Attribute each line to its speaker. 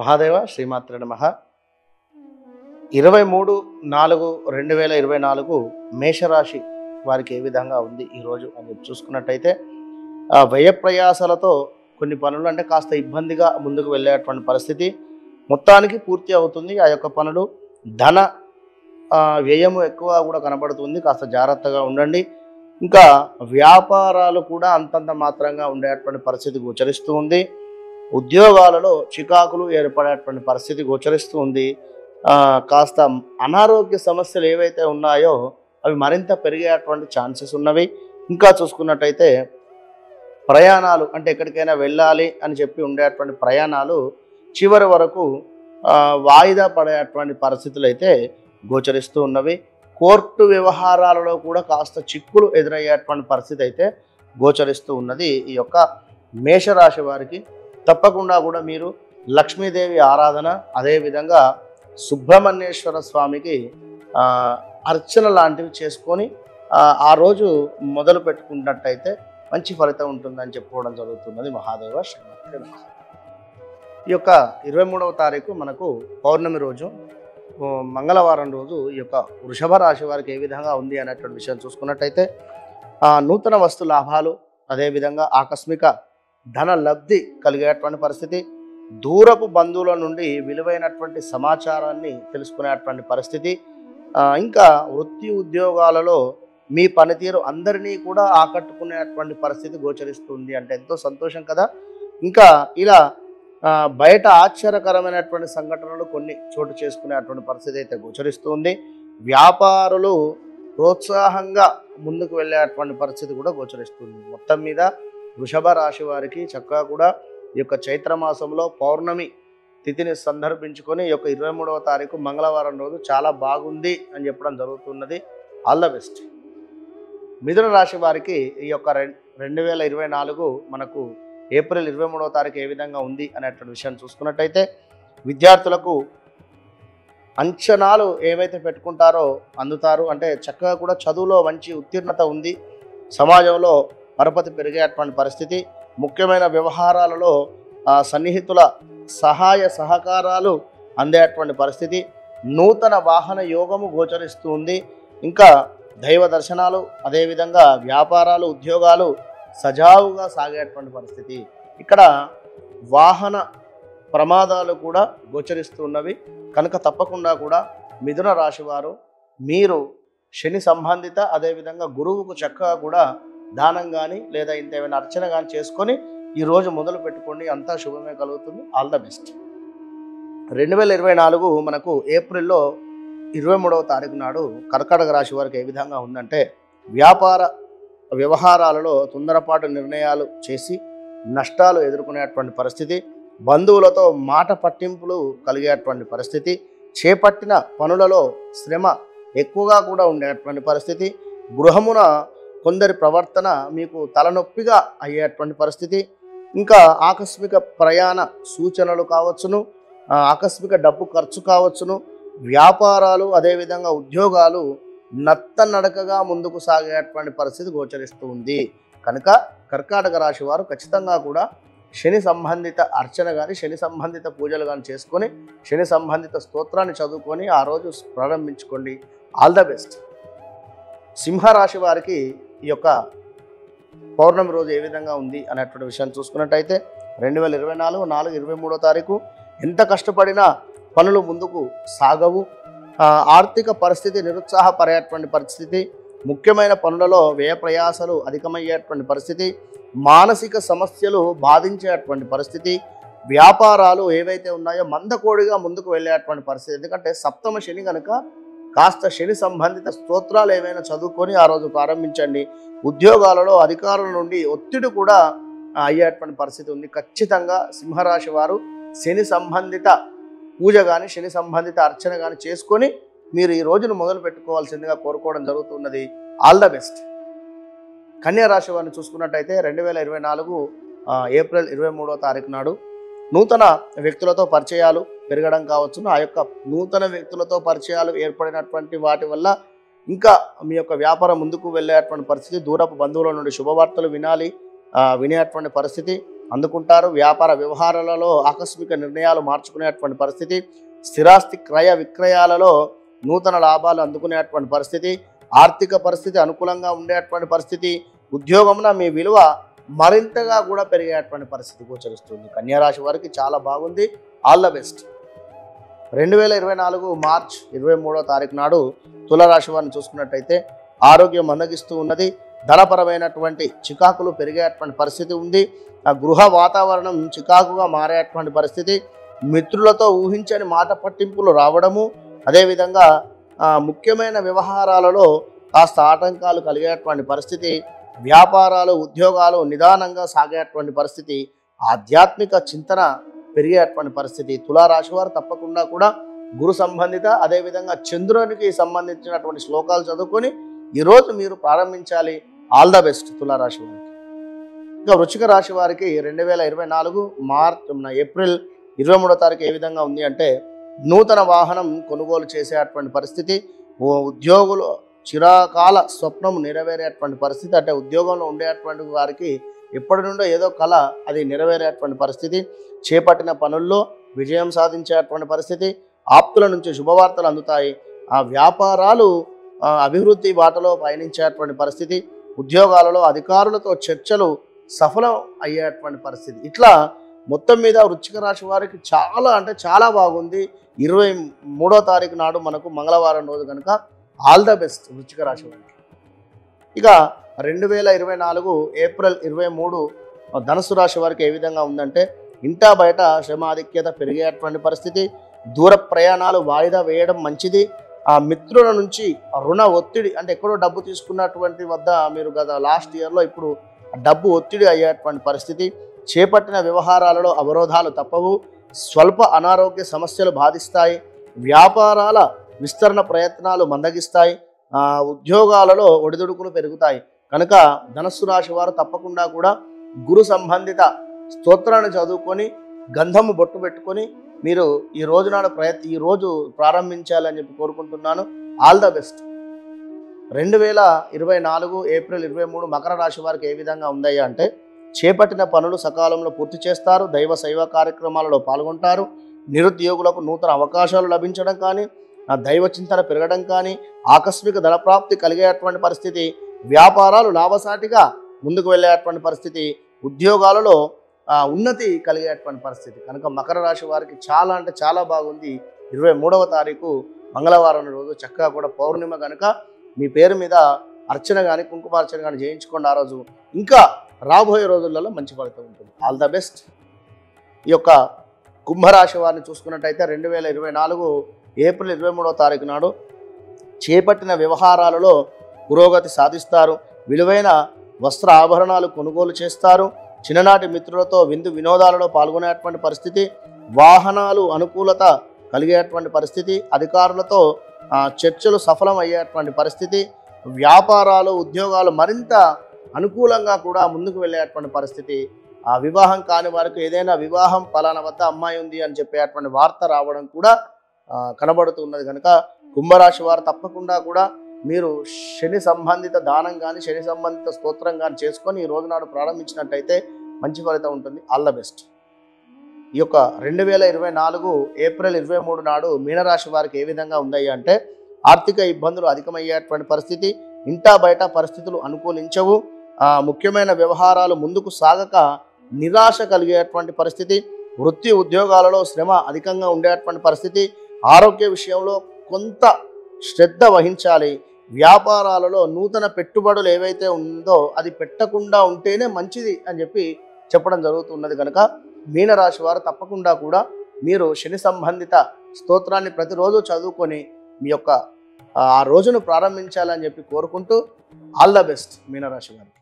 Speaker 1: మహాదేవ శ్రీమాత్ర నమః. 23/4/2024 మేషరాశి వారికి ఏ విధంగా ఉంది ఈరోజు అని చూసుకున్నట్టయితే, వ్యయ ప్రయాసాలతో కొన్ని పనులు అంటే కాస్త ఇబ్బందిగా ముందుకు వెళ్ళేటువంటి పరిస్థితి మొత్తానికి పూర్తి అవుతుంది. ఆ యొక్క పనులు ధన వ్యయము ఎక్కువ కూడా కనబడుతుంది. కాస్త జాగ్రత్తగా ఉండండి. ఇంకా వ్యాపారాలు కూడా అంతంత మాత్రంగా ఉండేటువంటి పరిస్థితి గోచరిస్తూ ఉంది. ఉద్యోగాలలో చికాకులు ఏర్పడేటువంటి పరిస్థితి గోచరిస్తూ ఉంది. కాస్త అనారోగ్య సమస్యలు ఏవైతే ఉన్నాయో అవి మరింత పెరిగేటువంటి ఛాన్సెస్ ఉన్నవి. ఇంకా చూసుకున్నట్టయితే ప్రయాణాలు అంటే ఎక్కడికైనా వెళ్ళాలి అని చెప్పి ఉండేటువంటి ప్రయాణాలు చివరి వరకు వాయిదా పడేటువంటి పరిస్థితులు అయితే గోచరిస్తూ ఉన్నవి. కోర్టు వ్యవహారాలలో కూడా కాస్త చిక్కులు ఎదురయ్యేటువంటి పరిస్థితి అయితే గోచరిస్తూ ఉన్నది. ఈ యొక్క మేషరాశి వారికి తప్పకుండా కూడా మీరు లక్ష్మీదేవి ఆరాధన, అదేవిధంగా సుబ్రహ్మణ్యేశ్వర స్వామికి అర్చన లాంటివి చేసుకొని ఆ రోజు మొదలు పెట్టుకున్నట్టయితే మంచి ఫలితం ఉంటుందని చెప్పుకోవడం జరుగుతున్నది. మహాదేవ శ్రీమాత్రే నమః. ఈ యొక్క 23వ తారీఖు మనకు పౌర్ణమి రోజు, మంగళవారం రోజు ఈ యొక్క వృషభ రాశి వారికి ఏ విధంగా ఉంది అనేటువంటి విషయం చూసుకున్నట్టయితే, నూతన వస్తు లాభాలు, అదేవిధంగా ఆకస్మిక ధన లబ్ధి కలిగేటువంటి పరిస్థితి, దూరపు బంధువుల నుండి విలువైనటువంటి సమాచారాన్ని తెలుసుకునేటువంటి పరిస్థితి, ఇంకా వృత్తి ఉద్యోగాలలో మీ పనితీరు అందరినీ కూడా ఆకట్టుకునేటువంటి పరిస్థితి గోచరిస్తుంది. అంటే ఎంతో సంతోషం కదా. ఇంకా ఇలా బయట ఆశ్చర్యకరమైనటువంటి సంఘటనలు కొన్ని చోటు చేసుకునేటువంటి పరిస్థితి అయితే గోచరిస్తుంది. వ్యాపారులు ప్రోత్సాహంగా ముందుకు వెళ్ళేటువంటి పరిస్థితి కూడా గోచరిస్తుంది. మొత్తం మీద వృషభ రాశి వారికి చక్కగా కూడా ఈ యొక్క చైత్రమాసంలో పౌర్ణమి తిథిని సందర్భించుకొని ఈ యొక్క 23వ తారీఖు మంగళవారం రోజు చాలా బాగుంది అని చెప్పడం జరుగుతున్నది. All the best. మిథున రాశి వారికి ఈ యొక్క 2024 మనకు ఏప్రిల్ 23వ తారీఖు ఏ విధంగా ఉంది అనేటువంటి విషయాన్ని చూసుకున్నట్టయితే, విద్యార్థులకు అంచనాలు ఏవైతే పెట్టుకుంటారో అందుతారు. అంటే చక్కగా కూడా చదువులో మంచి ఉత్తీర్ణత ఉంది. సమాజంలో పరపతి పెరిగేటువంటి పరిస్థితి, ముఖ్యమైన వ్యవహారాలలో సన్నిహితుల సహాయ సహకారాలు అందేటువంటి పరిస్థితి, నూతన వాహన యోగము గోచరిస్తూ ఉంది. ఇంకా దైవ దర్శనాలు, అదేవిధంగా వ్యాపారాలు, ఉద్యోగాలు సజావుగా సాగేటువంటి పరిస్థితి. ఇక్కడ వాహన ప్రమాదాలు కూడా గోచరిస్తూ ఉన్నవి. కనుక తప్పకుండా కూడా మిథున రాశి వారు మీరు శని సంబంధిత, అదేవిధంగా గురువుకు చక్కగా కూడా దానం కానీ లేదా ఇంత ఏమైనా అర్చన కానీ చేసుకొని ఈరోజు మొదలు పెట్టుకోండి. అంతా శుభమే కలుగుతుంది. All the best. 2024 మనకు ఏప్రిల్లో 23వ తారీఖు నాడు కర్కాటక రాశి వారికి ఏ విధంగా ఉందంటే, వ్యాపార వ్యవహారాలలో తొందరపాటు నిర్ణయాలు చేసి నష్టాలు ఎదుర్కొనేటువంటి పరిస్థితి, బంధువులతో మాట పట్టింపులు కలిగేటువంటి పరిస్థితి, చేపట్టిన పనులలో శ్రమ ఎక్కువగా కూడా ఉండేటువంటి పరిస్థితి, గృహమున కొందరి ప్రవర్తన మీకు తలనొప్పిగా అయ్యేటువంటి పరిస్థితి, ఇంకా ఆకస్మిక ప్రయాణ సూచనలు కావచ్చును, ఆకస్మిక డబ్బు ఖర్చు కావచ్చును, వ్యాపారాలు అదేవిధంగా ఉద్యోగాలు నత్తనడకగా ముందుకు సాగేటువంటి పరిస్థితి గోచరిస్తూ ఉంది. కనుక కర్కాటక రాశి వారు ఖచ్చితంగా కూడా శని సంబంధిత అర్చన కానీ, శని సంబంధిత పూజలు కానీ చేసుకొని, శని సంబంధిత స్తోత్రాన్ని చదువుకొని ఆ రోజు ప్రారంభించుకోండి. All the best. సింహరాశి వారికి ఈ యొక్క పౌర్ణమి రోజు ఏ విధంగా ఉంది అనేటువంటి విషయాన్ని చూసుకున్నట్టయితే, 2024 4/23వ తారీఖు ఎంత కష్టపడినా పనులు ముందుకు సాగవు. ఆర్థిక పరిస్థితి నిరుత్సాహపడేటువంటి పరిస్థితి, ముఖ్యమైన పనులలో వ్యయ ప్రయాసాలు అధికమయ్యేటువంటి పరిస్థితి, మానసిక సమస్యలు బాధించేటువంటి పరిస్థితి, వ్యాపారాలు ఏవైతే ఉన్నాయో మందకోడిగా ముందుకు వెళ్ళేటువంటి పరిస్థితి. ఎందుకంటే సప్తమ శని కనుక కాస్త శని సంబంధిత స్తోత్రాలు ఏవైనా చదువుకొని ఆ రోజు ప్రారంభించండి. ఉద్యోగాలలో అధికారుల నుండి ఒత్తిడి కూడా అయ్యేటువంటి పరిస్థితి ఉంది. ఖచ్చితంగా సింహరాశి వారు శని సంబంధిత పూజ కానీ, శని సంబంధిత అర్చన కానీ చేసుకొని మీరు ఈ రోజును మొదలు పెట్టుకోవాల్సిందిగా కోరుకోవడం జరుగుతున్నది. All the best. కన్యా రాశి వారిని చూసుకున్నట్టయితే 2024 ఏప్రిల్ 23వ తారీఖు నాడు నూతన వ్యక్తులతో పరిచయాలు పెరగడం కావచ్చును. ఆ యొక్క నూతన వ్యక్తులతో పరిచయాలు ఏర్పడినటువంటి వాటి వల్ల ఇంకా మీ యొక్క వ్యాపారం ముందుకు వెళ్ళేటువంటి పరిస్థితి, దూరపు బంధువుల నుండి శుభవార్తలు వినేటువంటి పరిస్థితి, అందుకుంటారు. వ్యాపార వ్యవహారాలలో ఆకస్మిక నిర్ణయాలు మార్చుకునేటువంటి పరిస్థితి, స్థిరాస్తి క్రయ విక్రయాలలో నూతన లాభాలు అందుకునేటువంటి పరిస్థితి, ఆర్థిక పరిస్థితి అనుకూలంగా ఉండేటువంటి పరిస్థితి, ఉద్యోగమున మీ విలువ మరింతగా కూడా పెరిగేటువంటి పరిస్థితి గోచరిస్తుంది. కన్యారాశి వారికి చాలా బాగుంది. All the best. 2024 మార్చ్ 23వ తారీఖు నాడు తులారాశి వారిని చూసుకున్నట్టయితే ఆరోగ్యం మందగిస్తూ ఉన్నది. ధనపరమైనటువంటి చికాకులు పెరిగేటువంటి పరిస్థితి ఉంది. ఆ గృహ వాతావరణం చికాకుగా మారేటువంటి పరిస్థితి, మిత్రులతో ఊహించని మాట పట్టింపులు రావడము, అదేవిధంగా ముఖ్యమైన వ్యవహారాలలో కాస్త ఆటంకాలు కలిగేటువంటి పరిస్థితి, వ్యాపారాలు ఉద్యోగాలు నిదానంగా సాగేటువంటి పరిస్థితి, ఆధ్యాత్మిక చింతన పెరిగేటువంటి పరిస్థితి. తులారాశి వారు తప్పకుండా కూడా గురు సంబంధిత అదేవిధంగా చంద్రునికి సంబంధించినటువంటి శ్లోకాలు చదువుకొని ఈరోజు మీరు ప్రారంభించాలి. ఆల్ ద బెస్ట్ తులారాశి వారికి. ఇంకా వృశ్చిక రాశి వారికి 2024 ఏప్రిల్ 23వ తారీఖు ఏ విధంగా ఉంది అంటే నూతన వాహనం కొనుగోలు చేసేటువంటి పరిస్థితి, ఉద్యోగులు చిరకాల స్వప్నం నెరవేరేటువంటి పరిస్థితి, అంటే ఉద్యోగంలో ఉండేటువంటి వారికి ఎప్పటి నుండో ఏదో కళ అది నెరవేరేటువంటి పరిస్థితి, చేపట్టిన పనుల్లో విజయం సాధించేటువంటి పరిస్థితి, ఆప్తుల నుంచి శుభవార్తలు అందుతాయి, ఆ వ్యాపారాలు అభివృద్ధి బాటలో పయనించేటువంటి పరిస్థితి, ఉద్యోగాలలో అధికారులతో చర్చలు సఫలం అయ్యేటువంటి పరిస్థితి. ఇట్లా మొత్తం మీద వృశ్చిక రాశి వారికి చాలా అంటే చాలా బాగుంది. 23వ తారీఖు నాడు మనకు మంగళవారం రోజు కనుక ఆల్ ద బెస్ట్ వృశ్చిక రాశి వారికి. ఇక 2024 ఏప్రిల్ 23 ధనుసు రాశి వారికి ఏ విధంగా ఉందంటే ఇంటా బయట శ్రమాధిక్యత పెరిగేటువంటి పరిస్థితి, దూర ప్రయాణాలు వాయిదా వేయడం మంచిది. ఆ మిత్రుల నుంచి రుణ ఒత్తిడి, అంటే ఎక్కడో డబ్బు తీసుకున్నటువంటి వద్ద మీరు గత లాస్ట్ ఇయర్లో ఇప్పుడు డబ్బు ఒత్తిడి అయ్యేటువంటి పరిస్థితి, చేపట్టిన వ్యవహారాలలో అవరోధాలు తప్పవు, స్వల్ప అనారోగ్య సమస్యలు బాధిస్తాయి, వ్యాపారాల విస్తరణ ప్రయత్నాలు మందగిస్తాయి, ఉద్యోగాలలో ఒడిదుడుకులు పెరుగుతాయి. కనుక ధనస్సు రాశి వారు తప్పకుండా కూడా గురు సంబంధిత స్తోత్రాన్ని చదువుకొని గంధము బొట్టు పెట్టుకొని మీరు ఈ రోజు నాడు ఈరోజు ప్రారంభించాలని చెప్పి కోరుకుంటున్నాను. All the best. 2024 April 23 Makar రాశి వారికి ఏ విధంగా ఉందయ్యా అంటే చేపట్టిన పనులు సకాలంలో పూర్తి చేస్తారు, దైవ శైవ కార్యక్రమాలలో పాల్గొంటారు, నిరుద్యోగులకు నూతన అవకాశాలు లభించడం కానీ దైవ చింతన పెరగడం కానీ ఆకస్మిక ధనప్రాప్తి కలిగేటువంటి పరిస్థితి, వ్యాపారాలు లాభసాటిగా ముందుకు వెళ్ళేటువంటి పరిస్థితి, ఉద్యోగాలలో ఉన్నతి కలిగేటువంటి పరిస్థితి. కనుక మకర రాశి వారికి చాలా అంటే చాలా బాగుంది. 23వ తారీఖు మంగళవారం రోజు చక్కగా కూడా పౌర్ణిమ కనుక మీ పేరు మీద అర్చన కానీ కుంకుమార్చన కానీ చేయించుకోండి. ఆ రోజు ఇంకా రాబోయే రోజులలో మంచి ఫలితం ఉంటుంది. All the best. ఈ యొక్క కుంభరాశి వారిని చూసుకున్నట్టయితే 2024 ఏప్రిల్ 23వ తారీఖు నాడు చేపట్టిన వ్యవహారాలలో పురోగతి సాధిస్తారు, విలువైన వస్త్ర ఆభరణాలు కొనుగోలు చేస్తారు, చిన్ననాటి మిత్రులతో విందు వినోదాలలో పాల్గొనేటువంటి పరిస్థితి, వాహనాలు అనుకూలత కలిగేటువంటి పరిస్థితి, అధికారులతో చర్చలు సఫలం అయ్యేటువంటి పరిస్థితి, వ్యాపారాలు ఉద్యోగాలు మరింత అనుకూలంగా కూడా ముందుకు వెళ్ళేటువంటి పరిస్థితి, వివాహం కాని వారికి ఏదైనా వివాహం పలానా వద్ద అమ్మాయి ఉంది అని చెప్పేటువంటి వార్త రావడం కూడా కనబడుతున్నది. కనుక కుంభరాశి వారు తప్పకుండా కూడా మీరు శని సంబంధిత దానం కానీ శని సంబంధిత స్తోత్రం కానీ చేసుకొని ఈ రోజు నాడు ప్రారంభించినట్టయితే మంచి ఫలితం ఉంటుంది. All the best. ఈ యొక్క 2024 ఏప్రిల్ 23 నాడు మీనరాశి వారికి ఏ విధంగా ఉందయ్యా అంటే ఆర్థిక ఇబ్బందులు అధికమయ్యేటువంటి పరిస్థితి, ఇంటా బయట పరిస్థితులు అనుకూలించవు, ముఖ్యమైన వ్యవహారాలు ముందుకు సాగక నిరాశ కలిగేటువంటి పరిస్థితి, వృత్తి ఉద్యోగాలలో శ్రమ అధికంగా ఉండేటువంటి పరిస్థితి, ఆరోగ్య విషయంలో కొంత శ్రద్ధ వహించాలి, వ్యాపారాలలో నూతన పెట్టుబడులు ఏవైతే ఉందో అది పెట్టకుండా ఉంటేనే మంచిది అని చెప్పి చెప్పడం జరుగుతున్నది. కనుక మీనరాశి వారు తప్పకుండా కూడా మీరు శని సంబంధిత స్తోత్రాన్ని ప్రతిరోజు చదువుకొని మీ యొక్క ఆ రోజును ప్రారంభించాలని చెప్పి కోరుకుంటూ ఆల్ ద బెస్ట్ మీనరాశి వారికి.